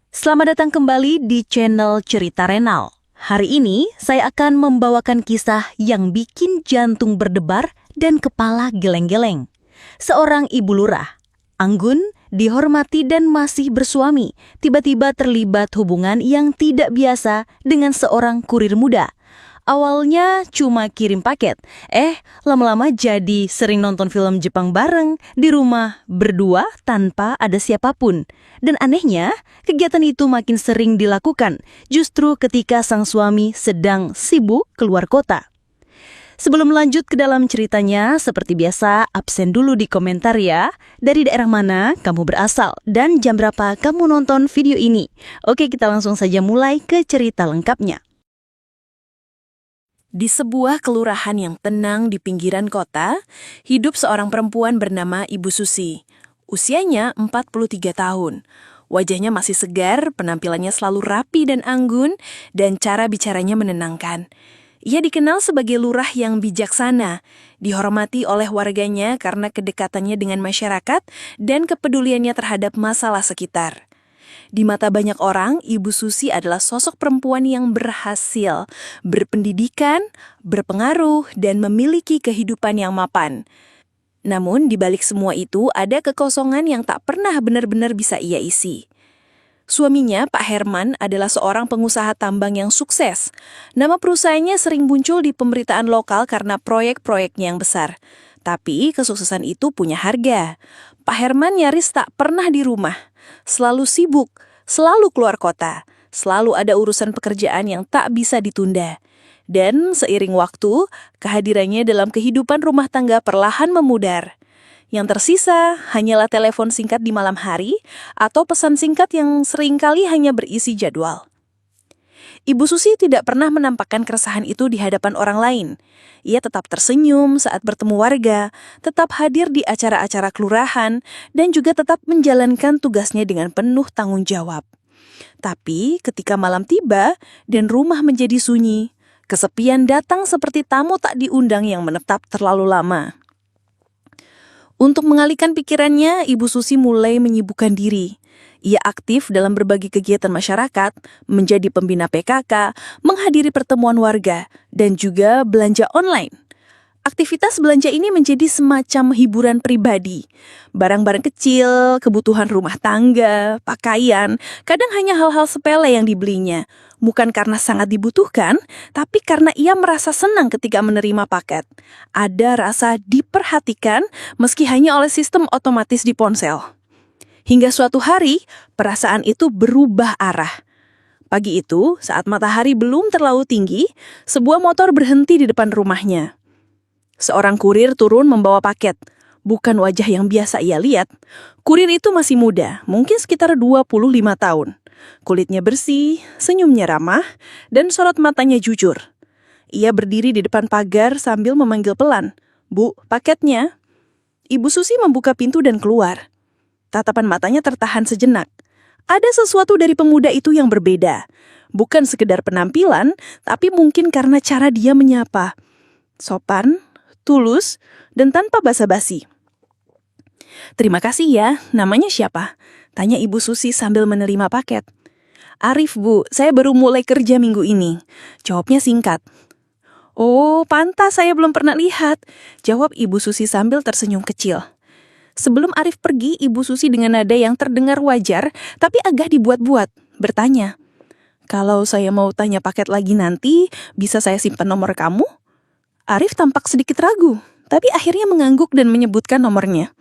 Selamat datang kembali di channel Cerita Renal. Hari ini saya akan membawakan kisah yang bikin jantung berdebar dan kepala geleng-geleng. Seorang ibu lurah, anggun, dihormati dan masih bersuami, tiba-tiba terlibat hubungan yang tidak biasa dengan seorang kurir muda. Awalnya cuma kirim paket, lama-lama jadi sering nonton film Jepang bareng, di rumah, berdua tanpa ada siapapun. Dan anehnya, kegiatan itu makin sering dilakukan, justru ketika sang suami sedang sibuk keluar kota. Sebelum lanjut ke dalam ceritanya, seperti biasa, absen dulu di komentar ya. Dari daerah mana kamu berasal dan jam berapa kamu nonton video ini. Oke, kita langsung saja mulai ke cerita lengkapnya. Di sebuah kelurahan yang tenang di pinggiran kota, hidup seorang perempuan bernama Ibu Susi. Usianya 43 tahun. Wajahnya masih segar, penampilannya selalu rapi dan anggun, dan cara bicaranya menenangkan. Ia dikenal sebagai lurah yang bijaksana, dihormati oleh warganya karena kedekatannya dengan masyarakat dan kepeduliannya terhadap masalah sekitar. Di mata banyak orang, Ibu Susi adalah sosok perempuan yang berhasil, berpendidikan, berpengaruh, dan memiliki kehidupan yang mapan. Namun, di balik semua itu, ada kekosongan yang tak pernah benar-benar bisa ia isi. Suaminya, Pak Herman, adalah seorang pengusaha tambang yang sukses. Nama perusahaannya sering muncul di pemberitaan lokal karena proyek-proyeknya yang besar. Tapi, kesuksesan itu punya harga. Pak Herman nyaris tak pernah di rumah. Selalu sibuk, selalu keluar kota, selalu ada urusan pekerjaan yang tak bisa ditunda. Dan seiring waktu, kehadirannya dalam kehidupan rumah tangga perlahan memudar. Yang tersisa hanyalah telepon singkat di malam hari atau pesan singkat yang seringkali hanya berisi jadwal. Ibu Susi tidak pernah menampakkan keresahan itu di hadapan orang lain. Ia tetap tersenyum saat bertemu warga, tetap hadir di acara-acara kelurahan, dan juga tetap menjalankan tugasnya dengan penuh tanggung jawab. Tapi ketika malam tiba dan rumah menjadi sunyi, kesepian datang seperti tamu tak diundang yang menetap terlalu lama. Untuk mengalihkan pikirannya, Ibu Susi mulai menyibukkan diri. Ia aktif dalam berbagai kegiatan masyarakat, menjadi pembina PKK, menghadiri pertemuan warga, dan juga belanja online. Aktivitas belanja ini menjadi semacam hiburan pribadi. Barang-barang kecil, kebutuhan rumah tangga, pakaian, kadang hanya hal-hal sepele yang dibelinya. Bukan karena sangat dibutuhkan, tapi karena ia merasa senang ketika menerima paket. Ada rasa diperhatikan meski hanya oleh sistem otomatis di ponsel. Hingga suatu hari, perasaan itu berubah arah. Pagi itu, saat matahari belum terlalu tinggi, sebuah motor berhenti di depan rumahnya. Seorang kurir turun membawa paket. Bukan wajah yang biasa ia lihat. Kurir itu masih muda, mungkin sekitar 25 tahun. Kulitnya bersih, senyumnya ramah, dan sorot matanya jujur. Ia berdiri di depan pagar sambil memanggil pelan, "Bu, paketnya." Ibu Susi membuka pintu dan keluar. Tatapan matanya tertahan sejenak. Ada sesuatu dari pemuda itu yang berbeda. Bukan sekedar penampilan, tapi mungkin karena cara dia menyapa. Sopan, tulus, dan tanpa basa-basi. "Terima kasih ya, namanya siapa?" tanya Ibu Susi sambil menerima paket. "Arif, Bu, saya baru mulai kerja minggu ini." Jawabnya singkat. "Oh, pantas saya belum pernah lihat," jawab Ibu Susi sambil tersenyum kecil. Sebelum Arif pergi, Ibu Susi dengan nada yang terdengar wajar, tapi agak dibuat-buat, bertanya, "Kalau saya mau tanya paket lagi nanti, bisa saya simpan nomor kamu?" Arif tampak sedikit ragu, tapi akhirnya mengangguk dan menyebutkan nomornya.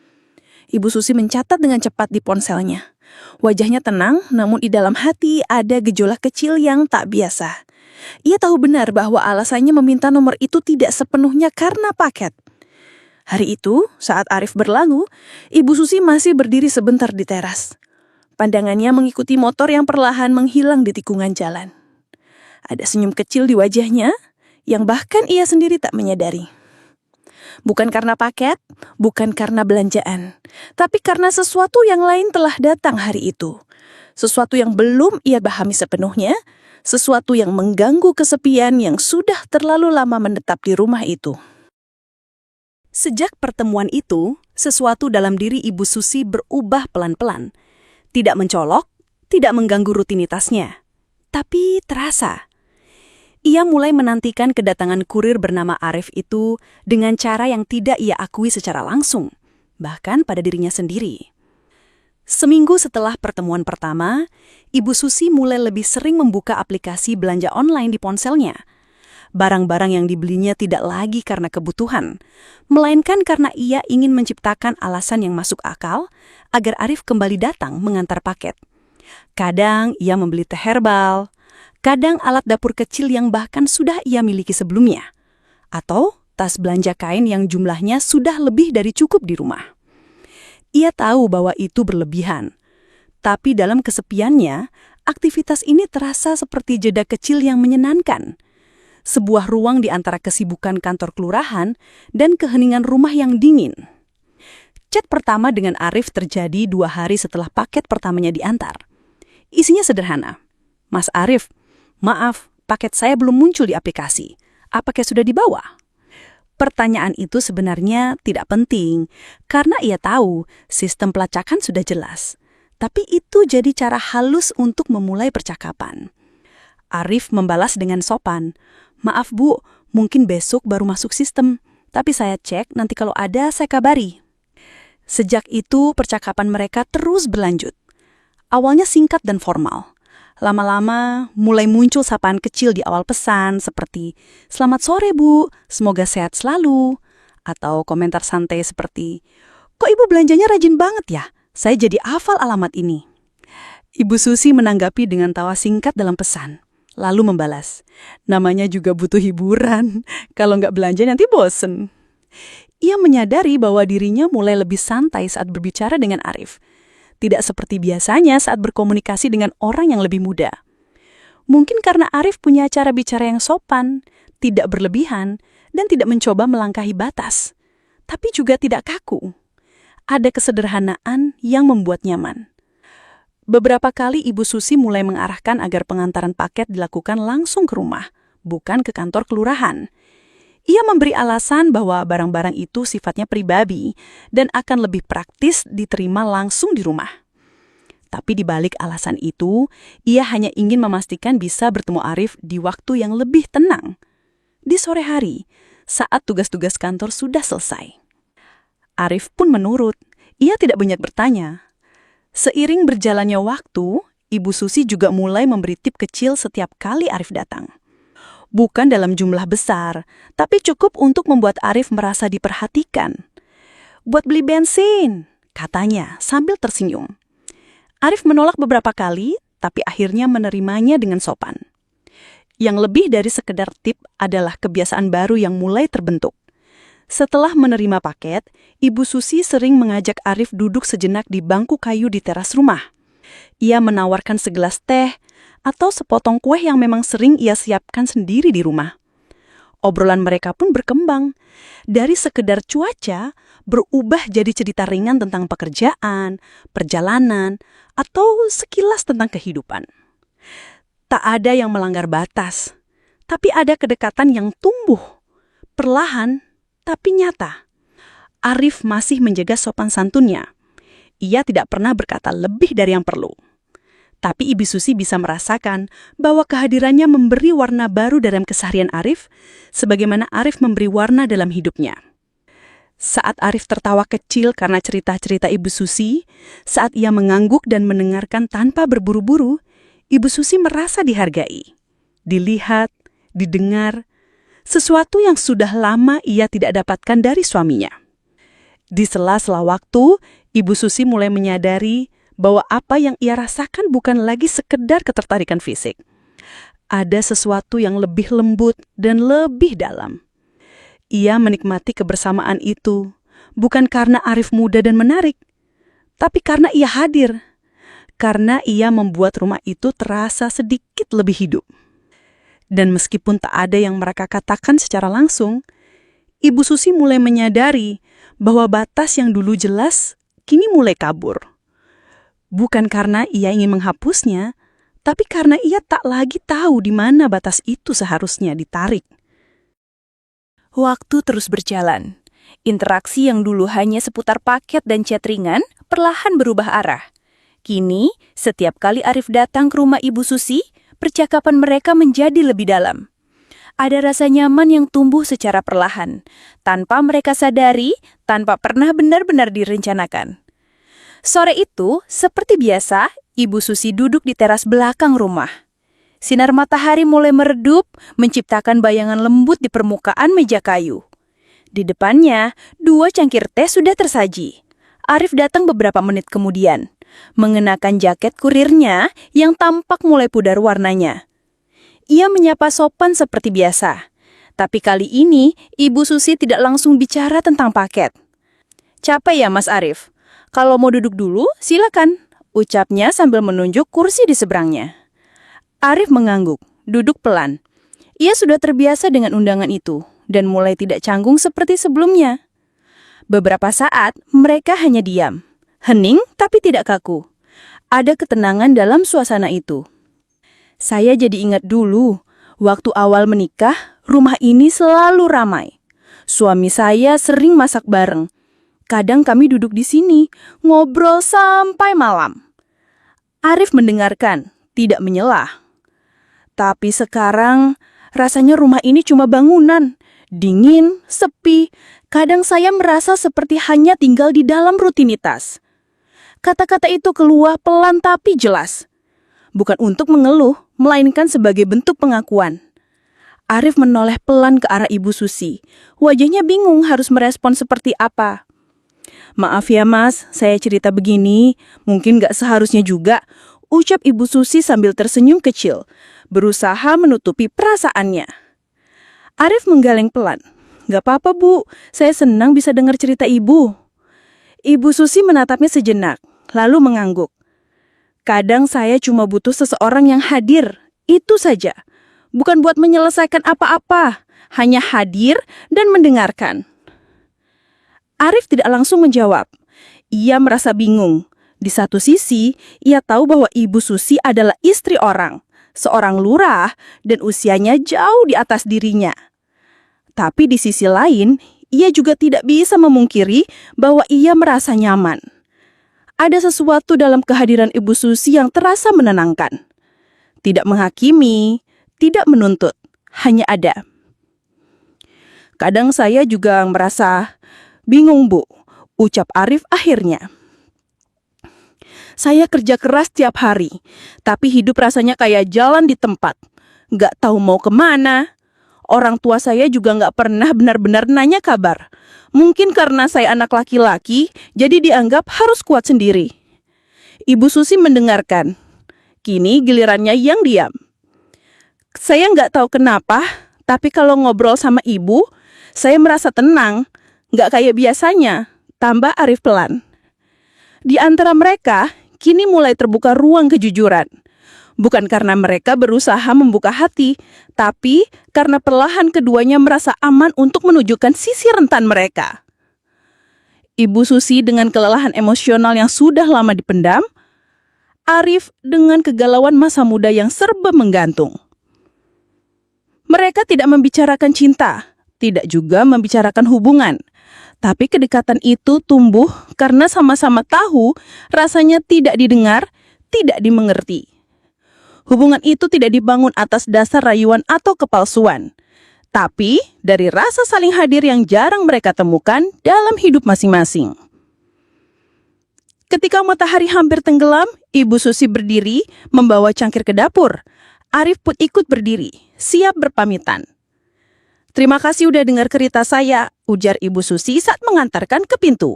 Ibu Susi mencatat dengan cepat di ponselnya. Wajahnya tenang, namun di dalam hati ada gejolak kecil yang tak biasa. Ia tahu benar bahwa alasannya meminta nomor itu tidak sepenuhnya karena paket. Hari itu, saat Arif berlalu, Ibu Susi masih berdiri sebentar di teras. Pandangannya mengikuti motor yang perlahan menghilang di tikungan jalan. Ada senyum kecil di wajahnya, yang bahkan ia sendiri tak menyadari. Bukan karena paket, bukan karena belanjaan, tapi karena sesuatu yang lain telah datang hari itu. Sesuatu yang belum ia pahami sepenuhnya, sesuatu yang mengganggu kesepian yang sudah terlalu lama menetap di rumah itu. Sejak pertemuan itu, sesuatu dalam diri Ibu Susi berubah pelan-pelan. Tidak mencolok, Tidak mengganggu rutinitasnya, tapi terasa. Ia mulai menantikan kedatangan kurir bernama Arif itu dengan cara yang tidak ia akui secara langsung, bahkan pada dirinya sendiri. Seminggu setelah pertemuan pertama, Ibu Susi mulai lebih sering membuka aplikasi belanja online di ponselnya. Barang-barang yang dibelinya tidak lagi karena kebutuhan, melainkan karena ia ingin menciptakan alasan yang masuk akal agar Arif kembali datang mengantar paket. Kadang ia membeli teh herbal, kadang alat dapur kecil yang bahkan sudah ia miliki sebelumnya, atau tas belanja kain yang jumlahnya sudah lebih dari cukup di rumah. Ia tahu bahwa itu berlebihan, tapi dalam kesepiannya, aktivitas ini terasa seperti jeda kecil yang menyenangkan. Sebuah ruang di antara kesibukan kantor kelurahan dan keheningan rumah yang dingin. Chat pertama dengan Arif terjadi 2 hari setelah paket pertamanya diantar. Isinya sederhana. Mas Arif, maaf, paket saya belum muncul di aplikasi. Apakah sudah dibawa? Pertanyaan itu sebenarnya tidak penting, karena ia tahu sistem pelacakan sudah jelas. Tapi itu jadi cara halus untuk memulai percakapan. Arif membalas dengan sopan, maaf Bu, mungkin besok baru masuk sistem, tapi saya cek nanti kalau ada saya kabari. Sejak itu percakapan mereka terus berlanjut. Awalnya singkat dan formal. Lama-lama mulai muncul sapaan kecil di awal pesan seperti, "Selamat sore Bu, semoga sehat selalu." Atau komentar santai seperti, "Kok Ibu belanjanya rajin banget ya? Saya jadi hafal alamat ini." Ibu Susi menanggapi dengan tawa singkat dalam pesan, lalu membalas, "Namanya juga butuh hiburan, kalau nggak belanja nanti bosen." Ia menyadari bahwa dirinya mulai lebih santai saat berbicara dengan Arif. Tidak seperti biasanya saat berkomunikasi dengan orang yang lebih muda. Mungkin karena Arif punya cara bicara yang sopan, tidak berlebihan, dan tidak mencoba melangkahi batas. Tapi juga tidak kaku. Ada kesederhanaan yang membuat nyaman. Beberapa kali Ibu Susi mulai mengarahkan agar pengantaran paket dilakukan langsung ke rumah, bukan ke kantor kelurahan. Ia memberi alasan bahwa barang-barang itu sifatnya pribadi dan akan lebih praktis diterima langsung di rumah. Tapi di balik alasan itu, ia hanya ingin memastikan bisa bertemu Arif di waktu yang lebih tenang. Di sore hari, saat tugas-tugas kantor sudah selesai. Arif pun menurut, ia tidak banyak bertanya. Seiring berjalannya waktu, Ibu Susi juga mulai memberi tip kecil setiap kali Arif datang. Bukan dalam jumlah besar, tapi cukup untuk membuat Arif merasa diperhatikan. "Buat beli bensin," katanya sambil tersenyum. Arif menolak beberapa kali, tapi akhirnya menerimanya dengan sopan. Yang lebih dari sekedar tip adalah kebiasaan baru yang mulai terbentuk. Setelah menerima paket, Ibu Susi sering mengajak Arif duduk sejenak di bangku kayu di teras rumah. Ia menawarkan segelas teh, atau sepotong kue yang memang sering ia siapkan sendiri di rumah. Obrolan mereka pun berkembang. Dari sekedar cuaca, berubah jadi cerita ringan tentang pekerjaan, perjalanan, atau sekilas tentang kehidupan. Tak ada yang melanggar batas, tapi ada kedekatan yang tumbuh, perlahan tapi nyata. Arif masih menjaga sopan santunnya. Ia tidak pernah berkata lebih dari yang perlu. Tapi Ibu Susi bisa merasakan bahwa kehadirannya memberi warna baru dalam keseharian Arif, sebagaimana Arif memberi warna dalam hidupnya. Saat Arif tertawa kecil karena cerita-cerita Ibu Susi, saat ia mengangguk dan mendengarkan tanpa berburu-buru, Ibu Susi merasa dihargai, dilihat, didengar, sesuatu yang sudah lama ia tidak dapatkan dari suaminya. Di sela-sela waktu, Ibu Susi mulai menyadari bahwa apa yang ia rasakan bukan lagi sekedar ketertarikan fisik. Ada sesuatu yang lebih lembut dan lebih dalam. Ia menikmati kebersamaan itu, bukan karena Arif muda dan menarik, tapi karena ia hadir. Karena ia membuat rumah itu terasa sedikit lebih hidup. Dan meskipun tak ada yang mereka katakan secara langsung, Ibu Susi mulai menyadari bahwa batas yang dulu jelas kini mulai kabur. Bukan karena ia ingin menghapusnya, tapi karena ia tak lagi tahu di mana batas itu seharusnya ditarik. Waktu terus berjalan. Interaksi yang dulu hanya seputar paket dan chat ringan perlahan berubah arah. Kini, setiap kali Arif datang ke rumah Ibu Susi, percakapan mereka menjadi lebih dalam. Ada rasa nyaman yang tumbuh secara perlahan, tanpa mereka sadari, tanpa pernah benar-benar direncanakan. Sore itu, seperti biasa, Ibu Susi duduk di teras belakang rumah. Sinar matahari mulai meredup, menciptakan bayangan lembut di permukaan meja kayu. Di depannya, 2 cangkir teh sudah tersaji. Arif datang beberapa menit kemudian, mengenakan jaket kurirnya yang tampak mulai pudar warnanya. Ia menyapa sopan seperti biasa. Tapi kali ini, Ibu Susi tidak langsung bicara tentang paket. "Capek ya, Mas Arif? Kalau mau duduk dulu, silakan," ucapnya sambil menunjuk kursi di seberangnya. Arif mengangguk, duduk pelan. Ia sudah terbiasa dengan undangan itu, dan mulai tidak canggung seperti sebelumnya. Beberapa saat, mereka hanya diam. Hening, tapi tidak kaku. Ada ketenangan dalam suasana itu. Saya jadi ingat dulu, waktu awal menikah, rumah ini selalu ramai. Suami saya sering masak bareng. Kadang kami duduk di sini, ngobrol sampai malam. Arif mendengarkan, tidak menyelah. Tapi sekarang, rasanya rumah ini cuma bangunan. Dingin, sepi. Kadang saya merasa seperti hanya tinggal di dalam rutinitas. Kata-kata itu keluar pelan tapi jelas. Bukan untuk mengeluh, melainkan sebagai bentuk pengakuan. Arif menoleh pelan ke arah Ibu Susi. Wajahnya bingung harus merespon seperti apa. "Maaf ya Mas, saya cerita begini, mungkin gak seharusnya juga," ucap Ibu Susi sambil tersenyum kecil, berusaha menutupi perasaannya. Arif menggeleng pelan. "Gak apa-apa Bu, saya senang bisa dengar cerita Ibu." Ibu Susi menatapnya sejenak, lalu mengangguk. "Kadang saya cuma butuh seseorang yang hadir, itu saja. Bukan buat menyelesaikan apa-apa, hanya hadir dan mendengarkan." Arif tidak langsung menjawab. Ia merasa bingung. Di satu sisi, ia tahu bahwa Ibu Susi adalah istri orang, seorang lurah, dan usianya jauh di atas dirinya. Tapi di sisi lain, ia juga tidak bisa memungkiri bahwa ia merasa nyaman. Ada sesuatu dalam kehadiran Ibu Susi yang terasa menenangkan. Tidak menghakimi, tidak menuntut, hanya ada. "Kadang saya juga merasa bingung, Bu," ucap Arif akhirnya. "Saya kerja keras tiap hari, tapi hidup rasanya kayak jalan di tempat. Nggak tahu mau kemana. Orang tua saya juga nggak pernah benar-benar nanya kabar. Mungkin karena saya anak laki-laki, jadi dianggap harus kuat sendiri." Ibu Susi mendengarkan. Kini gilirannya yang diam. "Saya nggak tahu kenapa, tapi kalau ngobrol sama ibu, saya merasa tenang. Nggak kayak biasanya," tambah Arif pelan. Di antara mereka, kini mulai terbuka ruang kejujuran. Bukan karena mereka berusaha membuka hati, tapi karena perlahan keduanya merasa aman untuk menunjukkan sisi rentan mereka. Ibu Susi dengan kelelahan emosional yang sudah lama dipendam, Arif dengan kegalauan masa muda yang serba menggantung. Mereka tidak membicarakan cinta, tidak juga membicarakan hubungan. Tapi kedekatan itu tumbuh karena sama-sama tahu rasanya tidak didengar, tidak dimengerti. Hubungan itu tidak dibangun atas dasar rayuan atau kepalsuan, tapi dari rasa saling hadir yang jarang mereka temukan dalam hidup masing-masing. Ketika matahari hampir tenggelam, Ibu Susi berdiri membawa cangkir ke dapur. Arif pun ikut berdiri, siap berpamitan. "Terima kasih udah dengar cerita saya," ujar Ibu Susi saat mengantarkan ke pintu.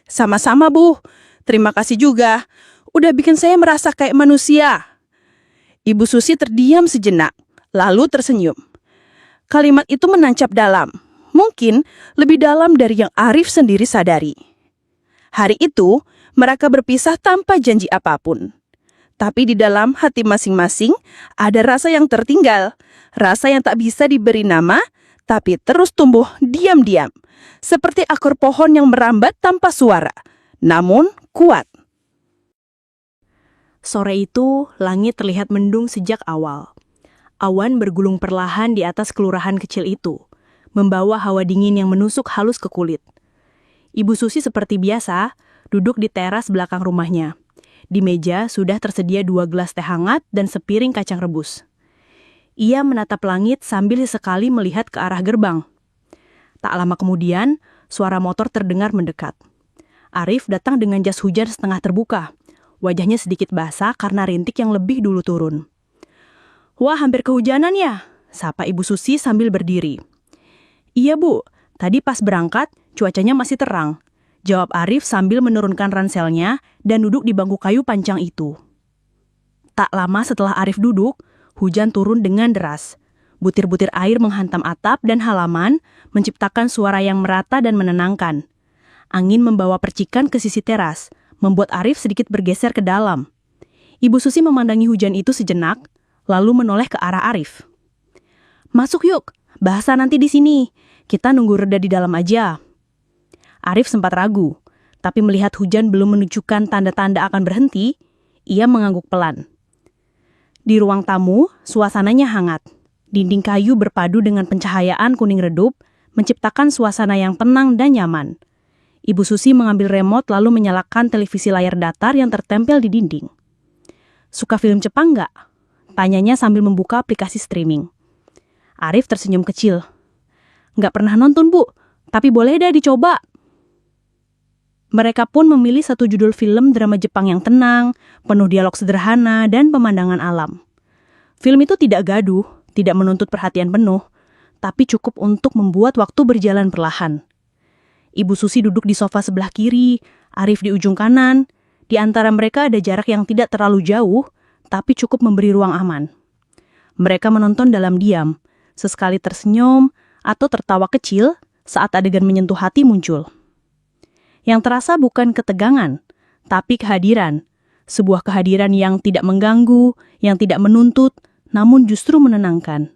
"Sama-sama Bu, terima kasih juga. Udah bikin saya merasa kayak manusia." Ibu Susi terdiam sejenak, lalu tersenyum. Kalimat itu menancap dalam, mungkin lebih dalam dari yang Arif sendiri sadari. Hari itu, mereka berpisah tanpa janji apapun. Tapi di dalam hati masing-masing ada rasa yang tertinggal, rasa yang tak bisa diberi nama, tapi terus tumbuh diam-diam, seperti akar pohon yang merambat tanpa suara, namun kuat. Sore itu, langit terlihat mendung sejak awal. Awan bergulung perlahan di atas kelurahan kecil itu, membawa hawa dingin yang menusuk halus ke kulit. Ibu Susi seperti biasa, duduk di teras belakang rumahnya. Di meja sudah tersedia 2 gelas teh hangat dan sepiring kacang rebus. Ia menatap langit sambil sesekali melihat ke arah gerbang. Tak lama kemudian, suara motor terdengar mendekat. Arif datang dengan jas hujan setengah terbuka. Wajahnya sedikit basah karena rintik yang lebih dulu turun. "Wah, hampir kehujanan ya?" sapa Ibu Susi sambil berdiri. "Iya, Bu. Tadi pas berangkat, cuacanya masih terang," jawab Arif sambil menurunkan ranselnya dan duduk di bangku kayu panjang itu. Tak lama setelah Arif duduk, hujan turun dengan deras. Butir-butir air menghantam atap dan halaman, menciptakan suara yang merata dan menenangkan. Angin membawa percikan ke sisi teras, membuat Arif sedikit bergeser ke dalam. Ibu Susi memandangi hujan itu sejenak, lalu menoleh ke arah Arif. "Masuk yuk, bahasa nanti di sini. Kita nunggu reda di dalam aja." Arif sempat ragu, tapi melihat hujan belum menunjukkan tanda-tanda akan berhenti, ia mengangguk pelan. Di ruang tamu, suasananya hangat. Dinding kayu berpadu dengan pencahayaan kuning redup, menciptakan suasana yang tenang dan nyaman. Ibu Susi mengambil remote lalu menyalakan televisi layar datar yang tertempel di dinding. "Suka film Jepang nggak?" tanyanya sambil membuka aplikasi streaming. Arif tersenyum kecil. "Nggak pernah nonton, Bu, tapi boleh dah dicoba." Mereka pun memilih satu judul film drama Jepang yang tenang, penuh dialog sederhana, dan pemandangan alam. Film itu tidak gaduh, tidak menuntut perhatian penuh, tapi cukup untuk membuat waktu berjalan perlahan. Ibu Susi duduk di sofa sebelah kiri, Arif di ujung kanan. Di antara mereka ada jarak yang tidak terlalu jauh, tapi cukup memberi ruang aman. Mereka menonton dalam diam, sesekali tersenyum atau tertawa kecil saat adegan menyentuh hati muncul. Yang terasa bukan ketegangan, tapi kehadiran. Sebuah kehadiran yang tidak mengganggu, yang tidak menuntut, namun justru menenangkan.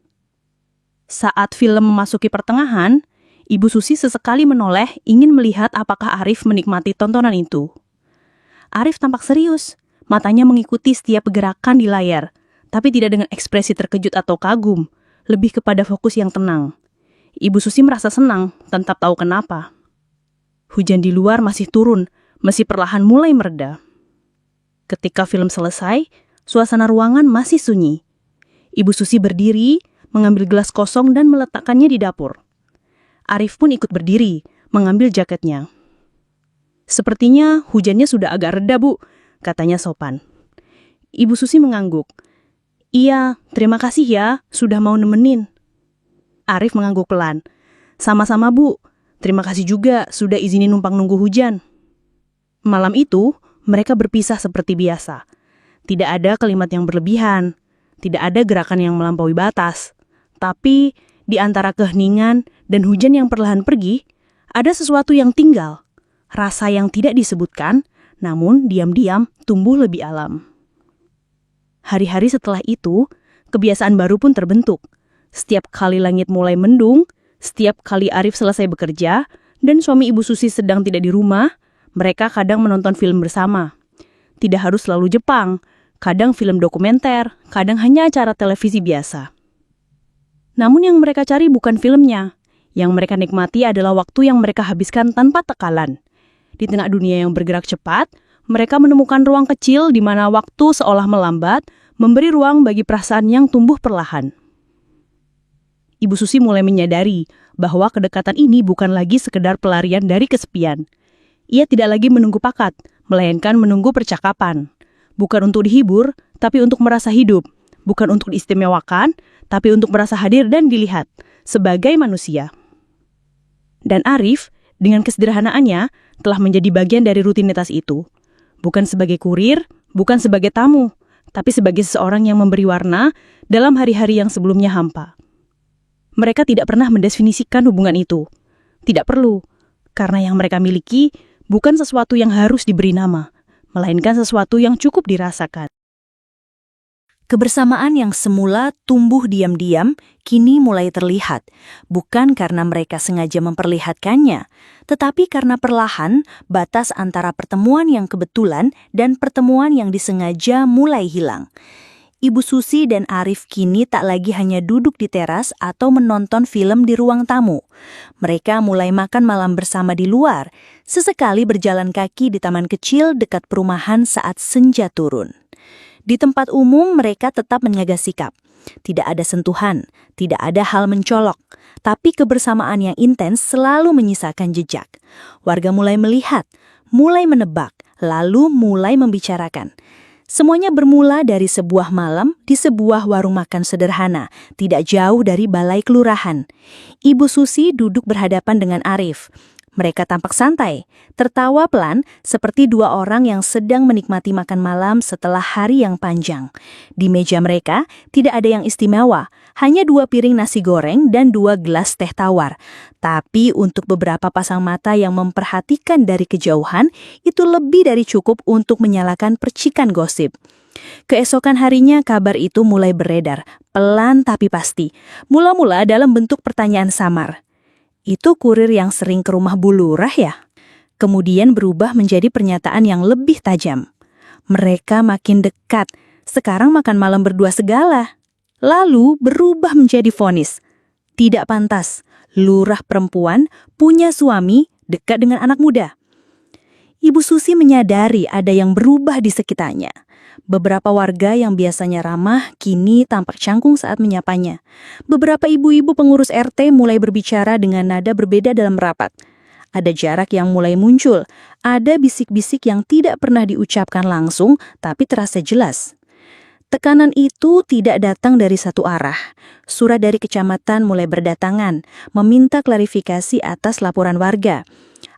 Saat film memasuki pertengahan, Ibu Susi sesekali menoleh ingin melihat apakah Arif menikmati tontonan itu. Arif tampak serius, matanya mengikuti setiap gerakan di layar, tapi tidak dengan ekspresi terkejut atau kagum, lebih kepada fokus yang tenang. Ibu Susi merasa senang, tanpa tahu kenapa. Hujan di luar masih turun, meski perlahan mulai mereda. Ketika film selesai, suasana ruangan masih sunyi. Ibu Susi berdiri, mengambil gelas kosong dan meletakkannya di dapur. Arif pun ikut berdiri, mengambil jaketnya. "Sepertinya hujannya sudah agak reda, Bu," katanya sopan. Ibu Susi mengangguk. "Iya, terima kasih ya, sudah mau nemenin." Arif mengangguk pelan. "Sama-sama, Bu. Terima kasih juga sudah izinin numpang nunggu hujan." Malam itu, mereka berpisah seperti biasa. Tidak ada kalimat yang berlebihan, tidak ada gerakan yang melampaui batas. Tapi, di antara keheningan dan hujan yang perlahan pergi, ada sesuatu yang tinggal. Rasa yang tidak disebutkan, namun diam-diam tumbuh lebih alam. Hari-hari setelah itu, kebiasaan baru pun terbentuk. Setiap kali langit mulai mendung, setiap kali Arif selesai bekerja, dan suami Ibu Susi sedang tidak di rumah, mereka kadang menonton film bersama. Tidak harus selalu Jepang, kadang film dokumenter, kadang hanya acara televisi biasa. Namun yang mereka cari bukan filmnya. Yang mereka nikmati adalah waktu yang mereka habiskan tanpa tekanan. Di tengah dunia yang bergerak cepat, mereka menemukan ruang kecil di mana waktu seolah melambat, memberi ruang bagi perasaan yang tumbuh perlahan. Ibu Susi mulai menyadari bahwa kedekatan ini bukan lagi sekedar pelarian dari kesepian. Ia tidak lagi menunggu pakat, melainkan menunggu percakapan. Bukan untuk dihibur, tapi untuk merasa hidup. Bukan untuk diistimewakan, tapi untuk merasa hadir dan dilihat sebagai manusia. Dan Arif, dengan kesederhanaannya, telah menjadi bagian dari rutinitas itu. Bukan sebagai kurir, bukan sebagai tamu, tapi sebagai seseorang yang memberi warna dalam hari-hari yang sebelumnya hampa. Mereka tidak pernah mendefinisikan hubungan itu. Tidak perlu, karena yang mereka miliki bukan sesuatu yang harus diberi nama, melainkan sesuatu yang cukup dirasakan. Kebersamaan yang semula tumbuh diam-diam kini mulai terlihat, bukan karena mereka sengaja memperlihatkannya, tetapi karena perlahan batas antara pertemuan yang kebetulan dan pertemuan yang disengaja mulai hilang. Ibu Susi dan Arif kini tak lagi hanya duduk di teras atau menonton film di ruang tamu. Mereka mulai makan malam bersama di luar, sesekali berjalan kaki di taman kecil dekat perumahan saat senja turun. Di tempat umum mereka tetap menjaga sikap. Tidak ada sentuhan, tidak ada hal mencolok, tapi kebersamaan yang intens selalu menyisakan jejak. Warga mulai melihat, mulai menebak, lalu mulai membicarakan. Semuanya bermula dari sebuah malam di sebuah warung makan sederhana, tidak jauh dari balai kelurahan. Ibu Susi duduk berhadapan dengan Arif. Mereka tampak santai, tertawa pelan seperti dua orang yang sedang menikmati makan malam setelah hari yang panjang. Di meja mereka tidak ada yang istimewa, hanya 2 piring nasi goreng dan 2 gelas teh tawar. Tapi untuk beberapa pasang mata yang memperhatikan dari kejauhan, itu lebih dari cukup untuk menyalakan percikan gosip. Keesokan harinya kabar itu mulai beredar, pelan tapi pasti. Mula-mula dalam bentuk pertanyaan samar. Itu kurir yang sering ke rumah Bu Lurah ya? Kemudian berubah menjadi pernyataan yang lebih tajam. Mereka makin dekat, sekarang makan malam berdua segala. Lalu berubah menjadi vonis. Tidak pantas, lurah perempuan punya suami dekat dengan anak muda. Ibu Susi menyadari ada yang berubah di sekitarnya. Beberapa warga yang biasanya ramah kini tampak canggung saat menyapanya. Beberapa ibu-ibu pengurus RT mulai berbicara dengan nada berbeda dalam rapat. Ada jarak yang mulai muncul, ada bisik-bisik yang tidak pernah diucapkan langsung tapi terasa jelas. Tekanan itu tidak datang dari satu arah. Surat dari kecamatan mulai berdatangan, meminta klarifikasi atas laporan warga.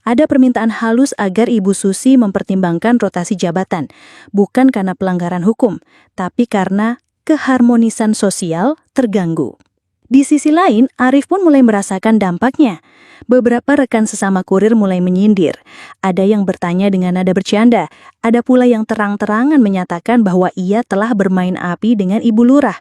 Ada permintaan halus agar Ibu Susi mempertimbangkan rotasi jabatan, bukan karena pelanggaran hukum, tapi karena keharmonisan sosial terganggu. Di sisi lain, Arif pun mulai merasakan dampaknya. Beberapa rekan sesama kurir mulai menyindir. Ada yang bertanya dengan nada bercanda, ada pula yang terang-terangan menyatakan bahwa ia telah bermain api dengan Ibu Lurah.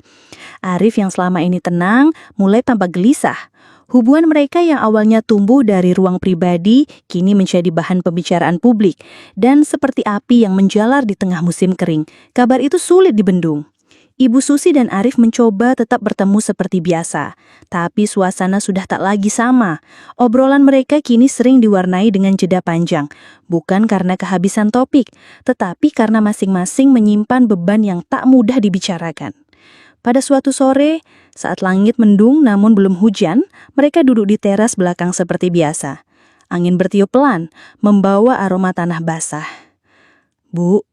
Arif yang selama ini tenang, mulai tampak gelisah. Hubungan mereka yang awalnya tumbuh dari ruang pribadi, kini menjadi bahan pembicaraan publik. Dan seperti api yang menjalar di tengah musim kering, kabar itu sulit dibendung. Ibu Susi dan Arif mencoba tetap bertemu seperti biasa. Tapi suasana sudah tak lagi sama. Obrolan mereka kini sering diwarnai dengan jeda panjang. Bukan karena kehabisan topik, tetapi karena masing-masing menyimpan beban yang tak mudah dibicarakan. Pada suatu sore, saat langit mendung namun belum hujan, mereka duduk di teras belakang seperti biasa. Angin bertiup pelan, membawa aroma tanah basah. Bu,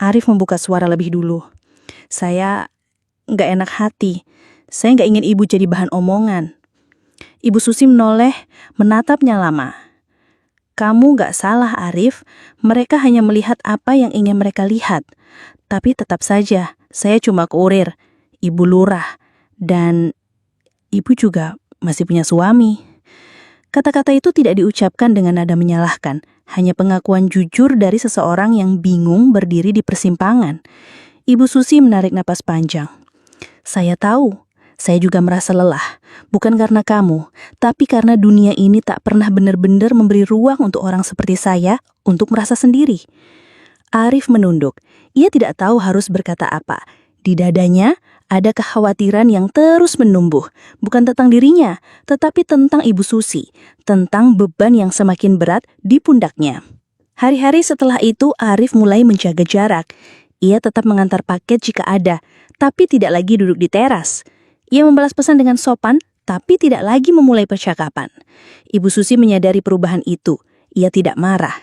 Arif membuka suara lebih dulu. Saya nggak enak hati. Saya nggak ingin ibu jadi bahan omongan. Ibu Susi menoleh, menatapnya lama. Kamu nggak salah, Arif. Mereka hanya melihat apa yang ingin mereka lihat. Tapi tetap saja, saya cuma kurir. Ibu Lurah, dan ibu juga masih punya suami. Kata-kata itu tidak diucapkan dengan nada menyalahkan, hanya pengakuan jujur dari seseorang yang bingung berdiri di persimpangan. Ibu Susi menarik napas panjang. Saya tahu, saya juga merasa lelah, bukan karena kamu, tapi karena dunia ini tak pernah benar-benar memberi ruang untuk orang seperti saya untuk merasa sendiri. Arif menunduk, ia tidak tahu harus berkata apa. Di dadanya, ada kekhawatiran yang terus menumbuh, bukan tentang dirinya, tetapi tentang Ibu Susi, tentang beban yang semakin berat di pundaknya. Hari-hari setelah itu, Arif mulai menjaga jarak. Ia tetap mengantar paket jika ada, tapi tidak lagi duduk di teras. Ia membalas pesan dengan sopan, tapi tidak lagi memulai percakapan. Ibu Susi menyadari perubahan itu. Ia tidak marah,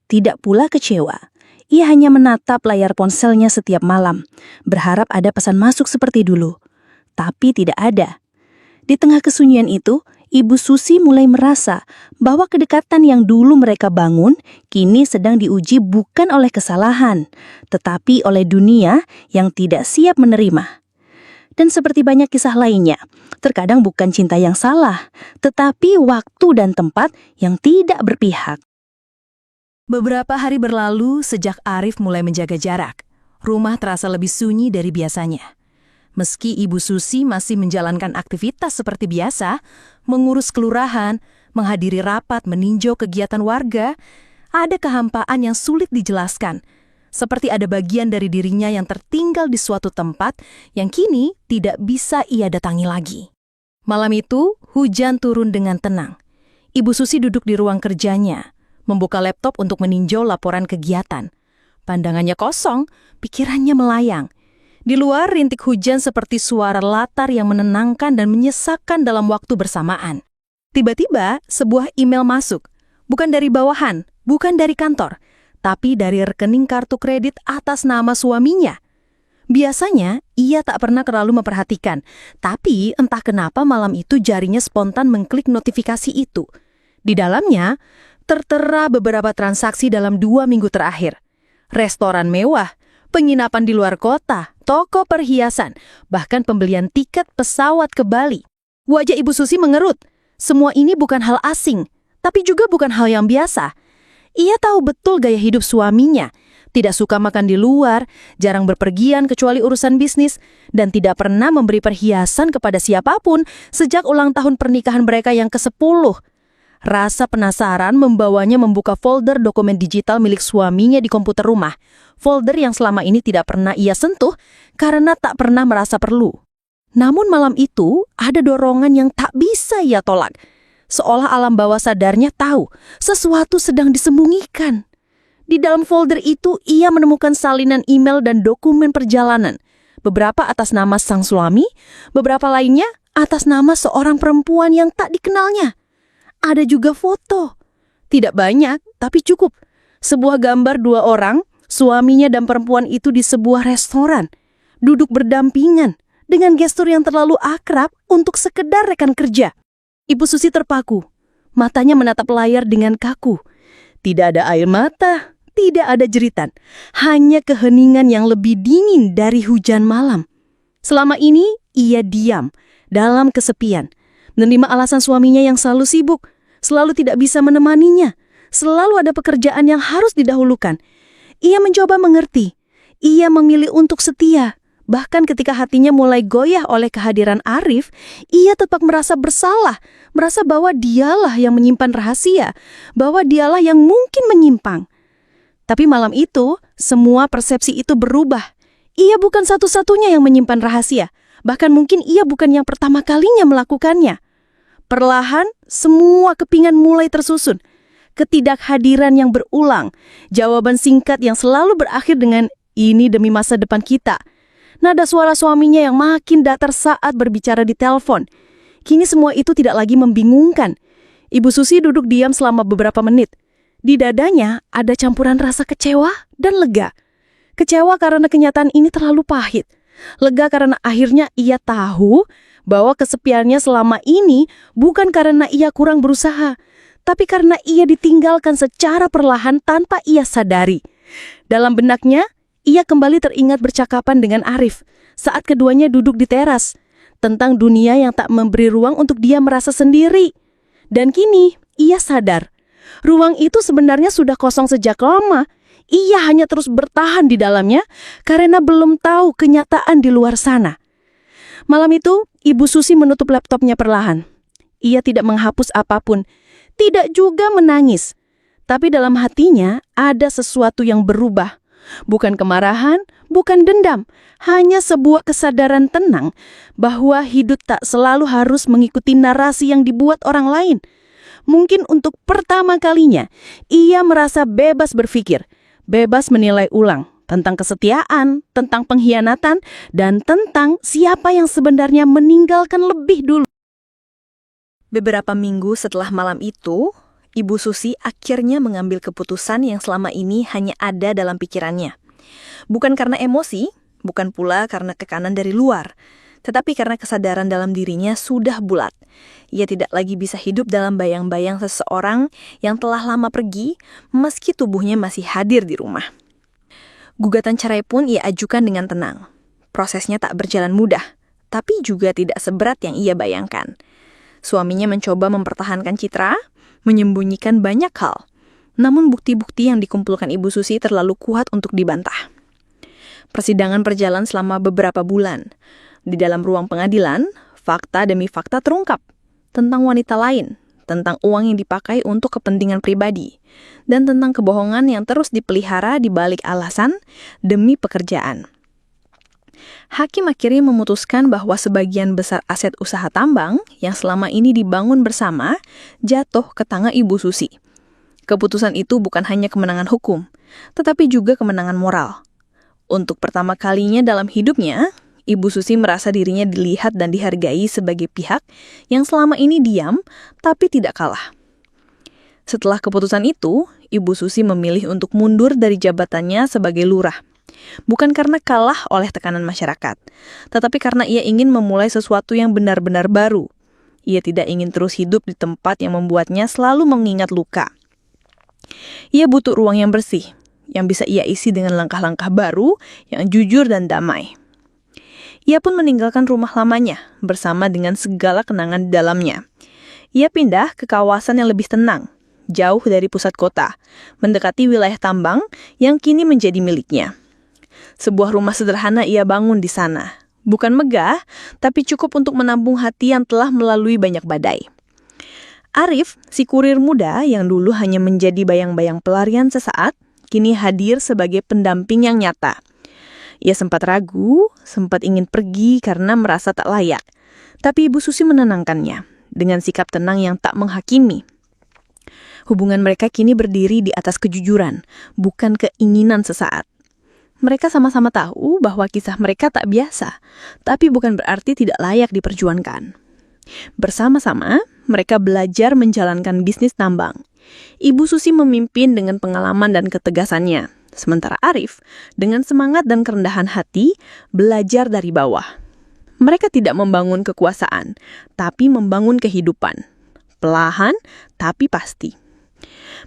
tidak pula kecewa. Ia hanya menatap layar ponselnya setiap malam, berharap ada pesan masuk seperti dulu. Tapi tidak ada. Di tengah kesunyian itu, Ibu Susi mulai merasa bahwa kedekatan yang dulu mereka bangun, kini sedang diuji bukan oleh kesalahan, tetapi oleh dunia yang tidak siap menerima. Dan seperti banyak kisah lainnya, terkadang bukan cinta yang salah, tetapi waktu dan tempat yang tidak berpihak. Beberapa hari berlalu sejak Arif mulai menjaga jarak. Rumah terasa lebih sunyi dari biasanya. Meski Ibu Susi masih menjalankan aktivitas seperti biasa, mengurus kelurahan, menghadiri rapat, meninjau kegiatan warga, ada kehampaan yang sulit dijelaskan. seperti ada bagian dari dirinya yang tertinggal di suatu tempat yang kini tidak bisa ia datangi lagi. Malam itu, hujan turun dengan tenang. Ibu Susi duduk di ruang kerjanya, membuka laptop untuk meninjau laporan kegiatan. Pandangannya kosong, pikirannya melayang. Di luar, rintik hujan seperti suara latar yang menenangkan dan menyesakkan dalam waktu bersamaan. Tiba-tiba, sebuah email masuk. Bukan dari bawahan, bukan dari kantor, tapi dari rekening kartu kredit atas nama suaminya. Biasanya, ia tak pernah terlalu memperhatikan, tapi entah kenapa malam itu jarinya spontan mengklik notifikasi itu. Di dalamnya, tertera beberapa transaksi dalam 2 minggu terakhir. Restoran mewah, penginapan di luar kota, toko perhiasan, bahkan pembelian tiket pesawat ke Bali. Wajah Ibu Susi mengerut. Semua ini bukan hal asing, tapi juga bukan hal yang biasa. Ia tahu betul gaya hidup suaminya. Tidak suka makan di luar, jarang berpergian kecuali urusan bisnis, dan tidak pernah memberi perhiasan kepada siapapun sejak ulang tahun pernikahan mereka yang ke-10. Rasa penasaran membawanya membuka folder dokumen digital milik suaminya di komputer rumah. Folder yang selama ini tidak pernah ia sentuh karena tak pernah merasa perlu. Namun malam itu ada dorongan yang tak bisa ia tolak. Seolah alam bawah sadarnya tahu sesuatu sedang disembunyikan. Di dalam folder itu ia menemukan salinan email dan dokumen perjalanan. Beberapa atas nama sang suami, beberapa lainnya atas nama seorang perempuan yang tak dikenalnya. Ada juga foto. Tidak banyak, tapi cukup. Sebuah gambar 2 orang, suaminya dan perempuan itu di sebuah restoran. Duduk berdampingan, dengan gestur yang terlalu akrab untuk sekedar rekan kerja. Ibu Susi terpaku. Matanya menatap layar dengan kaku. Tidak ada air mata, tidak ada jeritan. Hanya keheningan yang lebih dingin dari hujan malam. Selama ini, ia diam, dalam kesepian. Menerima alasan suaminya yang selalu sibuk, selalu tidak bisa menemaninya, selalu ada pekerjaan yang harus didahulukan. Ia mencoba mengerti. Ia memilih untuk setia. Bahkan ketika hatinya mulai goyah oleh kehadiran Arif, ia tetap merasa bersalah, merasa bahwa dialah yang menyimpan rahasia, bahwa dialah yang mungkin menyimpang. Tapi malam itu, semua persepsi itu berubah. Ia bukan satu-satunya yang menyimpan rahasia, bahkan mungkin ia bukan yang pertama kalinya melakukannya. Perlahan, semua kepingan mulai tersusun. Ketidakhadiran yang berulang, jawaban singkat yang selalu berakhir dengan "ini demi masa depan kita". Nada suara suaminya yang makin datar saat berbicara di telepon. Kini semua itu tidak lagi membingungkan. Ibu Susi duduk diam selama beberapa menit. Di dadanya ada campuran rasa kecewa dan lega. Kecewa karena kenyataan ini terlalu pahit. Lega karena akhirnya ia tahu bahwa kesepiannya selama ini bukan karena ia kurang berusaha, tapi karena ia ditinggalkan secara perlahan tanpa ia sadari. Dalam benaknya, ia kembali teringat bercakapan dengan Arif saat keduanya duduk di teras, tentang dunia yang tak memberi ruang untuk dia merasa sendiri. Dan kini, ia sadar, ruang itu sebenarnya sudah kosong sejak lama. Ia hanya terus bertahan di dalamnya karena belum tahu kenyataan di luar sana. Malam itu, Ibu Susi menutup laptopnya perlahan. Ia tidak menghapus apapun, tidak juga menangis. Tapi dalam hatinya ada sesuatu yang berubah. Bukan kemarahan, bukan dendam, hanya sebuah kesadaran tenang bahwa hidup tak selalu harus mengikuti narasi yang dibuat orang lain. Mungkin untuk pertama kalinya, ia merasa bebas berpikir, bebas menilai ulang tentang kesetiaan, tentang pengkhianatan, dan tentang siapa yang sebenarnya meninggalkan lebih dulu. Beberapa minggu setelah malam itu, Ibu Susi akhirnya mengambil keputusan yang selama ini hanya ada dalam pikirannya. Bukan karena emosi, bukan pula karena tekanan dari luar, tetapi karena kesadaran dalam dirinya sudah bulat. Ia tidak lagi bisa hidup dalam bayang-bayang seseorang yang telah lama pergi, meski tubuhnya masih hadir di rumah. Gugatan cerai pun ia ajukan dengan tenang. Prosesnya tak berjalan mudah, tapi juga tidak seberat yang ia bayangkan. Suaminya mencoba mempertahankan citra, menyembunyikan banyak hal. Namun bukti-bukti yang dikumpulkan Ibu Susi terlalu kuat untuk dibantah. Persidangan berjalan selama beberapa bulan. Di dalam ruang pengadilan, fakta demi fakta terungkap tentang wanita lain, tentang uang yang dipakai untuk kepentingan pribadi, dan tentang kebohongan yang terus dipelihara di balik alasan demi pekerjaan. Hakim akhirnya memutuskan bahwa sebagian besar aset usaha tambang yang selama ini dibangun bersama jatuh ke tangan Ibu Susi. Keputusan itu bukan hanya kemenangan hukum, tetapi juga kemenangan moral. Untuk pertama kalinya dalam hidupnya, Ibu Susi merasa dirinya dilihat dan dihargai sebagai pihak yang selama ini diam tapi tidak kalah. Setelah keputusan itu, Ibu Susi memilih untuk mundur dari jabatannya sebagai lurah. Bukan karena kalah oleh tekanan masyarakat, tetapi karena ia ingin memulai sesuatu yang benar-benar baru. Ia tidak ingin terus hidup di tempat yang membuatnya selalu mengingat luka. Ia butuh ruang yang bersih, yang bisa ia isi dengan langkah-langkah baru yang jujur dan damai. Ia pun meninggalkan rumah lamanya bersama dengan segala kenangan di dalamnya. Ia pindah ke kawasan yang lebih tenang, jauh dari pusat kota, mendekati wilayah tambang yang kini menjadi miliknya. Sebuah rumah sederhana ia bangun di sana. Bukan megah, tapi cukup untuk menampung hati yang telah melalui banyak badai. Arif, si kurir muda yang dulu hanya menjadi bayang-bayang pelarian sesaat, kini hadir sebagai pendamping yang nyata. Ia sempat ragu, sempat ingin pergi karena merasa tak layak. Tapi Ibu Susi menenangkannya dengan sikap tenang yang tak menghakimi. Hubungan mereka kini berdiri di atas kejujuran, bukan keinginan sesaat. Mereka sama-sama tahu bahwa kisah mereka tak biasa, tapi bukan berarti tidak layak diperjuangkan. Bersama-sama, mereka belajar menjalankan bisnis tambang. Ibu Susi memimpin dengan pengalaman dan ketegasannya, sementara Arif, dengan semangat dan kerendahan hati, belajar dari bawah. Mereka tidak membangun kekuasaan, tapi membangun kehidupan. Perlahan, tapi pasti.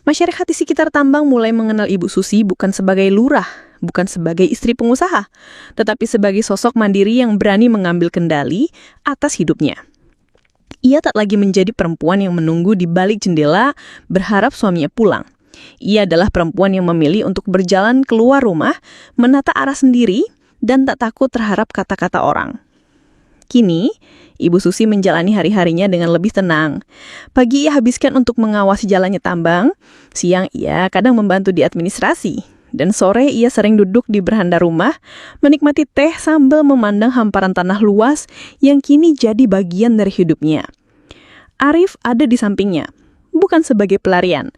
Masyarakat di sekitar tambang mulai mengenal Ibu Susi bukan sebagai lurah, bukan sebagai istri pengusaha, tetapi sebagai sosok mandiri yang berani mengambil kendali atas hidupnya. Ia tak lagi menjadi perempuan yang menunggu di balik jendela berharap suaminya pulang. Ia adalah perempuan yang memilih untuk berjalan keluar rumah, menata arah sendiri, dan tak takut terhadap kata-kata orang. Kini, Ibu Susi menjalani hari-harinya dengan lebih tenang. Pagi ia habiskan untuk mengawasi jalannya tambang, siang ia kadang membantu di administrasi, dan sore ia sering duduk di beranda rumah, menikmati teh sambil memandang hamparan tanah luas yang kini jadi bagian dari hidupnya. Arif ada di sampingnya, bukan sebagai pelarian,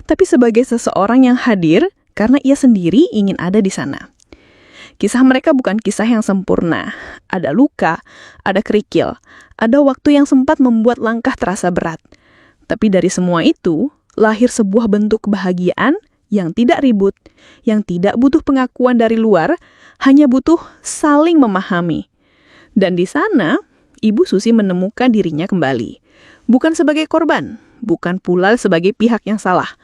tapi sebagai seseorang yang hadir karena ia sendiri ingin ada di sana. Kisah mereka bukan kisah yang sempurna. Ada luka, ada kerikil, ada waktu yang sempat membuat langkah terasa berat. Tapi dari semua itu, lahir sebuah bentuk kebahagiaan yang tidak ribut, yang tidak butuh pengakuan dari luar, hanya butuh saling memahami. Dan di sana, Ibu Susi menemukan dirinya kembali. Bukan sebagai korban, bukan pula sebagai pihak yang salah,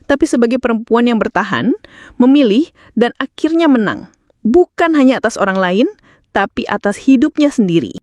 tapi sebagai perempuan yang bertahan, memilih, dan akhirnya menang. Bukan hanya atas orang lain, tapi atas hidupnya sendiri.